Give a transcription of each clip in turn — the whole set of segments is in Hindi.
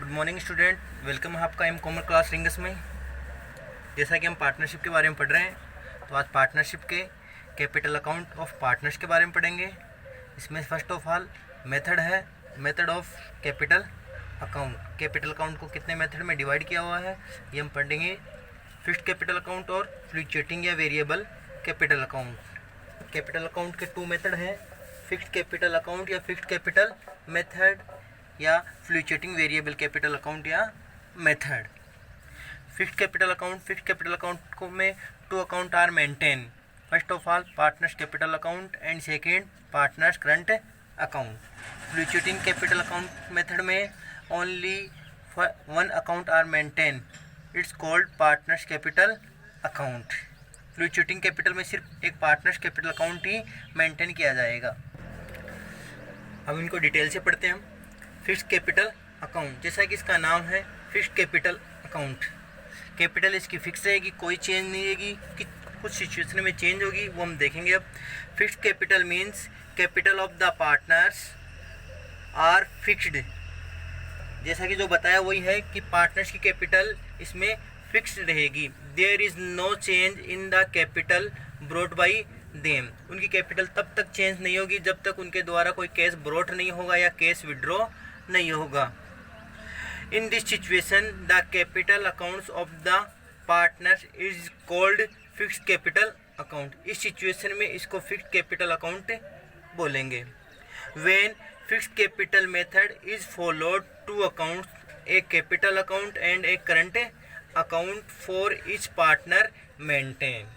गुड मॉर्निंग स्टूडेंट, वेलकम है आपका एम कॉमर्स क्लास रिंगस में। जैसा कि हम पार्टनरशिप के बारे में पढ़ रहे हैं, तो आज पार्टनरशिप के कैपिटल अकाउंट ऑफ पार्टनर्स के बारे में पढ़ेंगे। इसमें फर्स्ट ऑफ ऑल मेथड है, method of capital account. Capital account को कितने मेथड में डिवाइड किया हुआ है ये हम पढ़ेंगे। फिक्स्ड कैपिटल अकाउंट और फ्लक्चुएटिंग या variable capital account. Capital account के 2 मेथड हैं, फिक्स्ड कैपिटल अकाउंट या फिक्स्ड कैपिटल मेथड या फ्लक्चुएटिंग वेरिएबल कैपिटल अकाउंट या मेथड। फिक्स्ड कैपिटल अकाउंट को में 2 account are maintain. First of all partners capital account and second partners current account. Fluctuating capital account method में only 1 account are maintain, it's called partners capital account. Fluctuating capital में सिर्फ एक पार्टनर्स कैपिटल अकाउंट ही मेंटेन किया जाएगा। अब इनको डिटेल से पढ़ते हैं हम। फिक्स्ड कैपिटल अकाउंट, जैसा कि इसका नाम है फिक्स्ड कैपिटल अकाउंट। कैपिटल इसकी फिक्स रहेगी, कोई चेंज नहीं रहेगी, कि कुछ सिचुएशन में चेंज होगी वो हम देखेंगे। अब fixed capital means capital of the partners are fixed. जैसा कि जो बताया वही है कि पार्टनर्स की कैपिटल इसमें फिक्स्ड रहेगी। There is no change in the capital brought by them. उनकी कैपिटल तब तक चेंज नहीं होगी जब तक उनके द्वारा कोई कैश ब्रॉट नहीं होगा या कैश विड्रॉ नहीं होगा। In this situation the capital accounts of the partner is called fixed capital account. इस सिचुएशन में इसको फिक्स्ड कैपिटल अकाउंट बोलेंगे। When fixed capital method is followed, 2 accounts, A capital account and A current account for each partner maintain.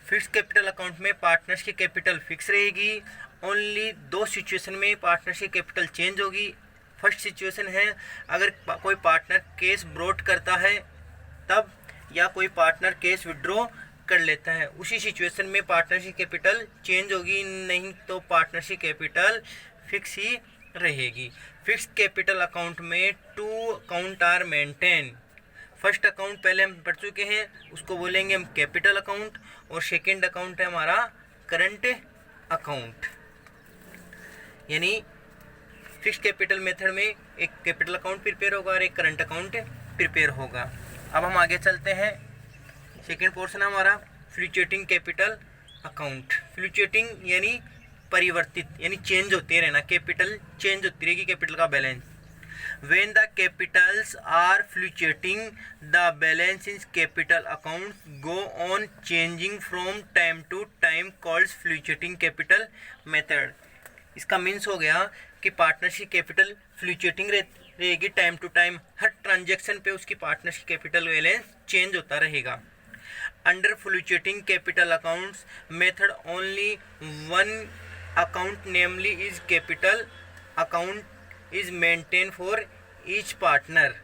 Fixed capital account में पार्टनर्स की कैपिटल फिक्स रहेगी। ओनली 2 सिचुएशन में पार्टनर्स की कैपिटल चेंज होगी। फर्स्ट सिचुएशन है अगर कोई पार्टनर केस ब्रॉट करता है तब, या कोई पार्टनर केस विड्रॉ कर लेता है, उसी सिचुएशन में पार्टनर की कैपिटल चेंज होगी, नहीं तो पार्टनर की कैपिटल फिक्स ही रहेगी। फिक्स्ड कैपिटल अकाउंट में 2 account are maintain. First account पहले हम पढ़ चुके हैं, उसको बोलेंगे हम कैपिटल अकाउंट, और सेकेंड अकाउंट है हमारा करंट अकाउंट। यानी फिक्स्ड कैपिटल मेथड में एक कैपिटल अकाउंट प्रिपेयर होगा और एक करंट अकाउंट प्रिपेयर होगा। अब हम आगे चलते हैं। सेकेंड पोर्शन है हमारा फ्लक्चुएटिंग कैपिटल अकाउंट। फ्लक्चुएटिंग यानी परिवर्तित, यानी चेंज होते रहना, कैपिटल चेंज होती रहेगी, कैपिटल का balance. When the capitals are fluctuating, the balance in capital accounts go on changing from time to time, called fluctuating capital method। इसका मीन्स हो गया कि पार्टनर्स की कैपिटल फ्लक्चुएटिंग रहेगी टाइम टू टाइम। हर ट्रांजैक्शन पे उसकी पार्टनर्स की कैपिटल बैलेंस चेंज होता रहेगा। Under fluctuating capital accounts method only 1 account namely is capital account is maintain for each partner.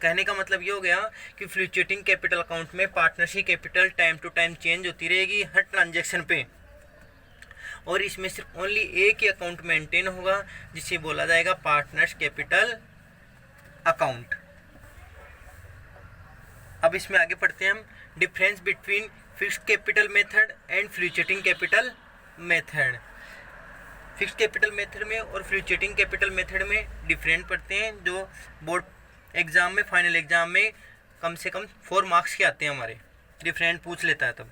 कहने का मतलब ये हो गया कि फ्लक्चुएटिंग कैपिटल अकाउंट में पार्टनर्स की capital time to time change होती रहेगी हर ट्रांजैक्शन पे, और इसमें सिर्फ ओनली एक ही अकाउंट मेंटेन होगा जिसे बोला जाएगा पार्टनर्स कैपिटल अकाउंट। अब इसमें आगे पढ़ते हैं हम difference between fixed capital method and fluctuating capital method. Fixed capital method में और फ्लक्चुएटिंग कैपिटल मेथड में डिफरेंट पढ़ते हैं, जो बोर्ड एग्जाम में, फाइनल एग्जाम में कम से कम 4 मार्क्स के आते हैं हमारे, डिफरेंट पूछ लेता है तब।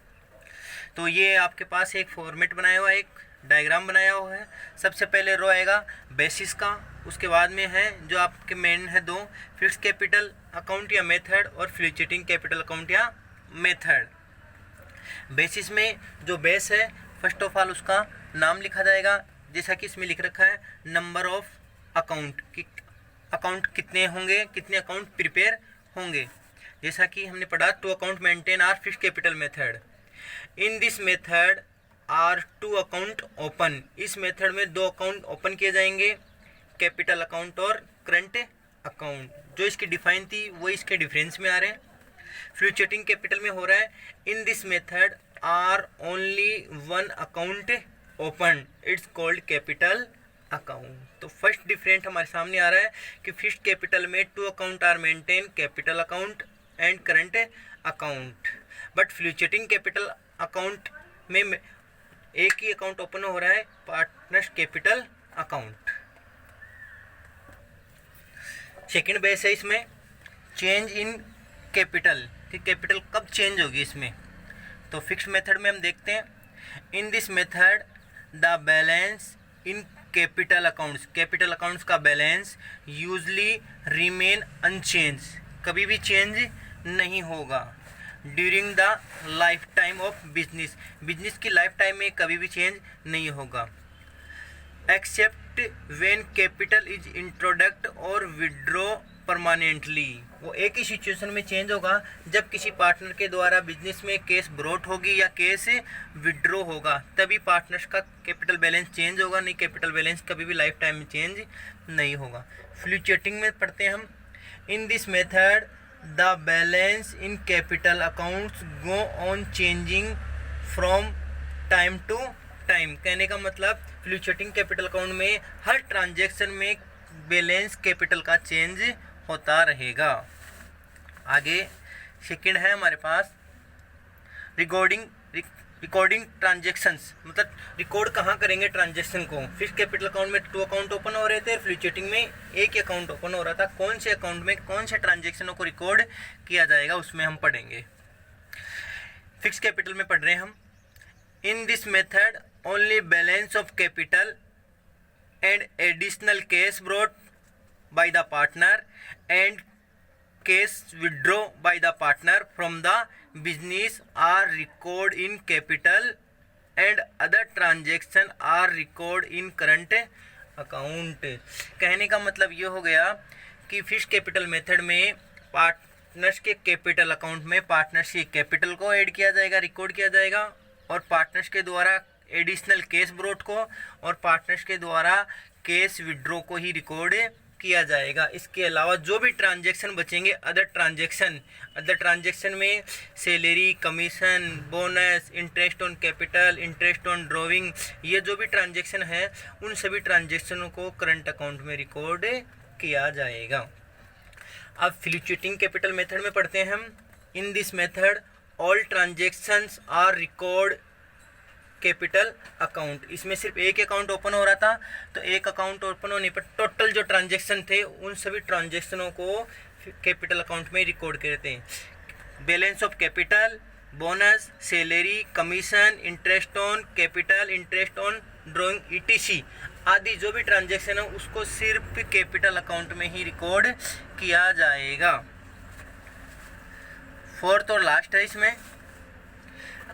तो ये आपके पास एक फॉर्मेट बनाया हुआ है, एक डायग्राम बनाया हुआ है। सबसे पहले रो आएगा बेसिस का, उसके बाद में है जो आपके मेन है 2, फिक्स्ड कैपिटल अकाउंट या मेथड और फ्लक्चुएटिंग कैपिटल अकाउंट या मेथड। बेसिस में जो बेस है फर्स्ट ऑफ ऑल उसका नाम लिखा जाएगा, जैसा कि इसमें लिख रखा है नंबर ऑफ अकाउंट, कि अकाउंट कितने होंगे, कितने अकाउंट प्रिपेयर होंगे। जैसा कि हमने पढ़ा 2 account maintain are fixed capital method. In this method are 2 account open. इस मेथड में 2 अकाउंट ओपन किए जाएंगे, कैपिटल अकाउंट और करंट अकाउंट। जो इसकी डिफाइन थी वो इसके डिफरेंस में आ रहे हैं। फ्लक्चुएटिंग कैपिटल में हो रहा है in this method are only 1 account open, its called capital account. तो फर्स्ट डिफरेंट हमारे सामने आ रहा है कि फिक्स्ड कैपिटल में 2 account are maintain, capital account and current account. But fluctuating capital account में एक ही अकाउंट ओपन हो रहा है, partners capital account. Second base है इसमें चेंज इन कैपिटल, कि कैपिटल कब चेंज होगी इसमें। तो फिक्स मेथड में हम देखते हैं, in this method the balance in capital accounts का बैलेंस यूजली रिमेन अनचेंज, कभी भी चेंज नहीं होगा। During the life time of business की लाइफ टाइम में कभी भी चेंज नहीं होगा। एक्सेप्ट व्हेन कैपिटल इज इंट्रोडक्ट और विड्रॉ परमानेंटली, वो एक ही सिचुएशन में चेंज होगा जब किसी पार्टनर के द्वारा बिजनेस में केस ब्रॉट होगी या केस विड्रॉ होगा, तभी पार्टनर्स का कैपिटल बैलेंस चेंज होगा, नहीं कैपिटल बैलेंस कभी भी लाइफ टाइम में चेंज नहीं होगा। फ्लूचुएटिंग में पढ़ते हैं हम, in this method the balance in capital accounts go on changing from time to time. कहने का मतलब फ्लूचुएटिंग कैपिटल अकाउंट में हर ट्रांजैक्शन में बैलेंस कैपिटल का चेंज होता रहेगा। आगे सेकंड है हमारे पास रिकॉर्डिंग ट्रांजैक्शंस, मतलब रिकॉर्ड कहाँ करेंगे ट्रांजैक्शन को। फिक्स्ड कैपिटल अकाउंट में 2 अकाउंट ओपन हो रहे थे, फ्लूचुएटिंग में एक ही अकाउंट ओपन हो रहा था। कौन से अकाउंट में कौन से ट्रांजैक्शनों को रिकॉर्ड किया जाएगा उसमें हम पढ़ेंगे। फिक्स्ड कैपिटल में पढ़ रहे हैं हम, in this method only balance of capital and additional cash brought by the partner and cash withdraw by the partner from the business are recorded in capital and other transaction are recorded in current account। कहने का मतलब ये हो गया कि फिक्स्ड कैपिटल मेथड में पार्टनर्स के कैपिटल अकाउंट में पार्टनर्स के कैपिटल को ऐड किया जाएगा, रिकॉर्ड किया जाएगा, और पार्टनर्स के द्वारा एडिशनल केस ब्रोट को और पार्टनर्स के द्वारा केस विड्रॉ को ही रिकॉर्ड किया जाएगा। इसके अलावा जो भी ट्रांजैक्शन बचेंगे अदर ट्रांजैक्शन में salary, commission, bonus, interest on capital, interest on drawing, ये जो भी ट्रांजैक्शन है उन सभी ट्रांजैक्शनों को करंट अकाउंट में रिकॉर्ड किया जाएगा। अब फ्लूचुएटिंग कैपिटल मेथड में पढ़ते हैं हम, in this method all transactions are record capital account. इसमें सिर्फ एक अकाउंट ओपन हो रहा था, तो एक अकाउंट ओपन होने पर टोटल जो ट्रांजैक्शन थे उन सभी ट्रांजैक्शनों को कैपिटल अकाउंट में रिकॉर्ड करते हैं। Balance of capital, bonus, salary, commission, interest on capital, interest on drawing, ETC आदि जो भी ट्रांजैक्शन है उसको सिर्फ कैपिटल अकाउंट में ही रिकॉर्ड किया जाएगा। फोर्थ और लास्ट है इसमें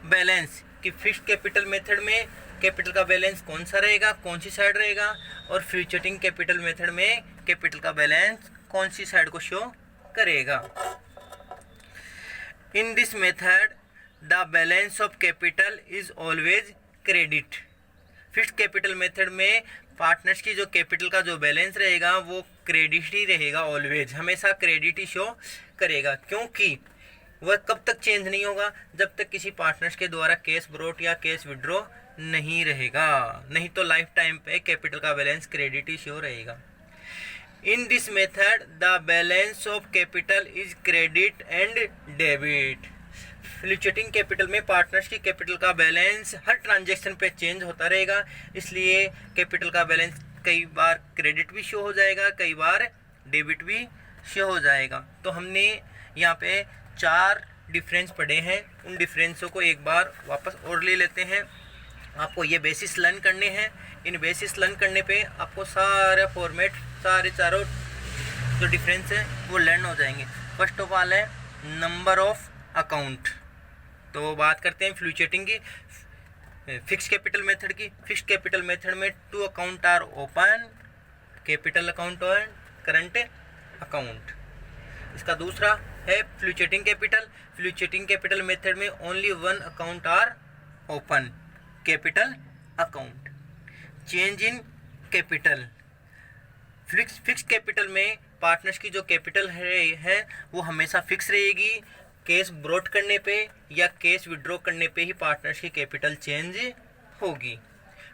बैलेंस, कि फिक्स्ड कैपिटल मेथड में कैपिटल का बैलेंस कौन सा रहेगा, कौन सी साइड रहेगा, और फ्लूचुएटिंग कैपिटल मेथड में कैपिटल का बैलेंस कौन सी साइड को शो करेगा। इन this method the balance of capital is always credit. Fixed capital method में पार्टनर्स की जो कैपिटल का जो बैलेंस रहेगा वो क्रेडिट ही रहेगा, ऑलवेज हमेशा क्रेडिट ही शो करेगा, क्योंकि वह कब तक चेंज नहीं होगा, जब तक किसी पार्टनर्स के द्वारा केस ब्रोट या केस विड्रॉ नहीं रहेगा, नहीं तो लाइफ टाइम पे कैपिटल का बैलेंस क्रेडिट ही शो रहेगा। In this method the balance of capital is credit and debit. Fluctuating capital में पार्टनर्स की कैपिटल का बैलेंस हर ट्रांजैक्शन पे चेंज होता रहेगा, इसलिए कैपिटल का बैलेंस कई बार क्रेडिट भी शो हो जाएगा, कई बार डेबिट भी शो हो जाएगा। तो हमने यहाँ पे 4 डिफरेंस पढ़े हैं, उन डिफरेंसों को एक बार वापस और ले लेते हैं। आपको ये बेसिस लर्न करने हैं, इन बेसिस लर्न करने पे आपको सारे फॉर्मेट, सारे चारों जो डिफरेंस है वो लर्न हो जाएंगे। फर्स्ट ऑफ ऑल है नंबर ऑफ अकाउंट। तो बात करते हैं फ्लूचुएटिंग की, फिक्स कैपिटल मेथड की। फिक्स कैपिटल मेथड में 2 account are open, capital account और करंट अकाउंट। इसका दूसरा है fluctuating capital. Fluctuating capital method में only 1 account are open, capital account. Change in capital, fix capital में पार्टनर्स की जो कैपिटल है वो हमेशा फिक्स रहेगी, केस ब्रॉट करने पे या केस विड्रॉ करने पे ही पार्टनर्स की कैपिटल चेंज होगी।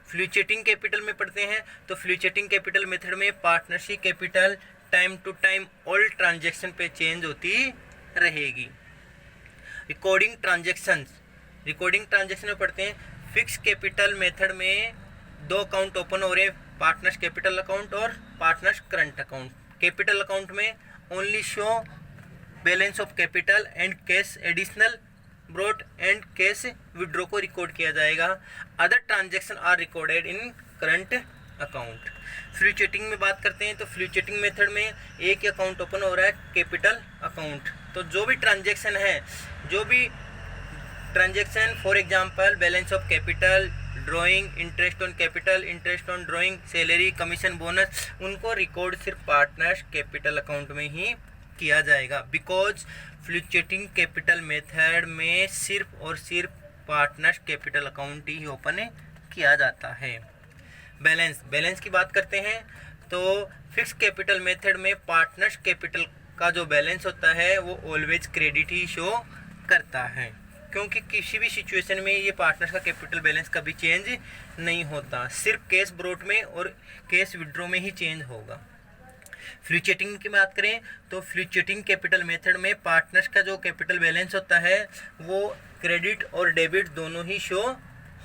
फ्लूचुएटिंग कैपिटल में पढ़ते हैं, तो फ्लूचुएटिंग कैपिटल मेथड में पार्टनर्स की capital time to time all transaction पे चेंज होती रहेगी। रिकॉर्डिंग ट्रांजैक्शन में पढ़ते हैं, फिक्स कैपिटल मेथड में 2 अकाउंट ओपन हो रहे हैं, पार्टनर्स कैपिटल अकाउंट और partners current account. Capital account में only show balance of capital and cash additional brought and cash withdraw को रिकॉर्ड किया जाएगा। Other transaction are recorded in current account. Fluctuating में बात करते हैं तो फ्लूचुएटिंग मेथड में एक ही अकाउंट ओपन हो रहा है, कैपिटल अकाउंट। तो जो भी ट्रांजैक्शन है, जो भी transaction for example balance of capital, drawing, interest on capital, interest on drawing, salary, commission, bonus, उनको रिकॉर्ड सिर्फ पार्टनर्स कैपिटल अकाउंट में ही किया जाएगा। बिकॉज फ्लूचुएटिंग कैपिटल मेथड में सिर्फ और सिर्फ पार्टनर्स कैपिटल अकाउंट ही ओपन किया जाता है। बैलेंस की बात करते हैं तो फिक्स कैपिटल मेथड में पार्टनर्स कैपिटल का जो बैलेंस होता है वो ऑलवेज क्रेडिट ही शो करता है, क्योंकि किसी भी सिचुएशन में ये पार्टनर्स का कैपिटल बैलेंस कभी चेंज नहीं होता, सिर्फ कैश ब्रॉट में और कैश विड्रॉ में ही चेंज होगा। फ्लूचुएटिंग की बात करें तो फ्लूचुएटिंग कैपिटल मेथड में पार्टनर्स का जो कैपिटल बैलेंस होता है वो क्रेडिट और डेबिट दोनों ही शो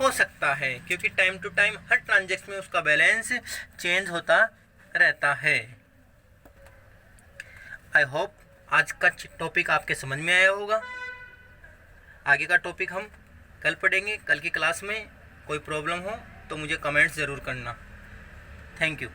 हो सकता है, क्योंकि टाइम टू टाइम हर ट्रांजैक्शन में उसका बैलेंस चेंज होता रहता है। आई होप आज का टॉपिक आपके समझ में आया होगा। आगे का टॉपिक हम कल पढ़ेंगे। कल की क्लास में कोई प्रॉब्लम हो तो मुझे कमेंट्स ज़रूर करना। Thank you.